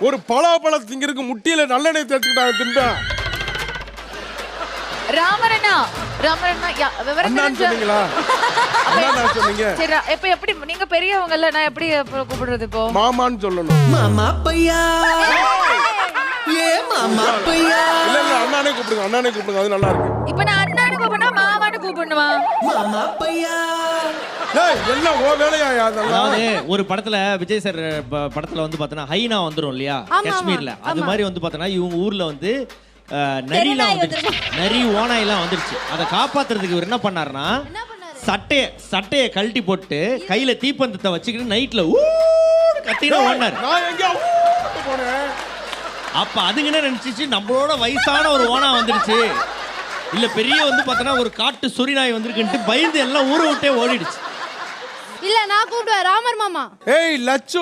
ஒரு பலாப்பழம் திங்கிறதுக்கு முட்டியில நல்லெண்ணெய் தேய்ச்சிக்கிட்டாங்க திண்டா. ராமரண்ணா விவரம் சொன்னீங்களா? சொன்னீங்க. சரி இப்ப எப்படி நீங்க பெரியவங்கல்ல, நான் எப்படி கூப்பிடுறது இப்போ? மாமான்னு சொல்லணும். மாமா பையா ஏ மாமா பையா. இல்ல இல்ல அண்ணானே கூப்பிடுங்க, அண்ணானே கூப்பிடுங்க, அது நல்லா இருக்கு. இப்ப நான் அண்ணானு கூப்பிடனா மாமான்னு கூப்பிடணுமா? மாமா பையா. ஏய் எல்லாம் ஓ வேலையா அதெல்லாம். அதாவது ஒரு படத்துல விஜய் சார் படத்துல வந்து பார்த்தனா ஹைனா வந்துரும் இல்லையா காஷ்மீர்ல, அது மாதிரி வந்து பார்த்தனா இவங்க ஊர்ல வந்து நரிலாம் வந்துருச்சு, நரி ஓனாயெல்லாம் வந்துருச்சு. அதை காப்பாத்துறதுக்கு இவர் என்ன பண்ணாருன்னா சட்டையை கழட்டி போட்டு கையில தீப்பந்தத்தை வச்சுக்கிட்டு நைட்ல கத்தினா ஓடினாரு. நான் எங்க போனேன்? அப்ப அதுங்க என்ன நினைச்சிச்சு, நம்மளோட வயசான ஒரு ஓனா வந்துருச்சு, இல்ல பெரிய வந்து பார்த்தனா ஒரு காட்டு சொறி நாய் வந்திருக்குன்ட்டு பயந்து எல்லாம் ஊரை விட்டே ஓடிடுச்சு. இல்ல நான் கூப்பிடுவேன் ராமர் மாமா. ஏய் லச்சு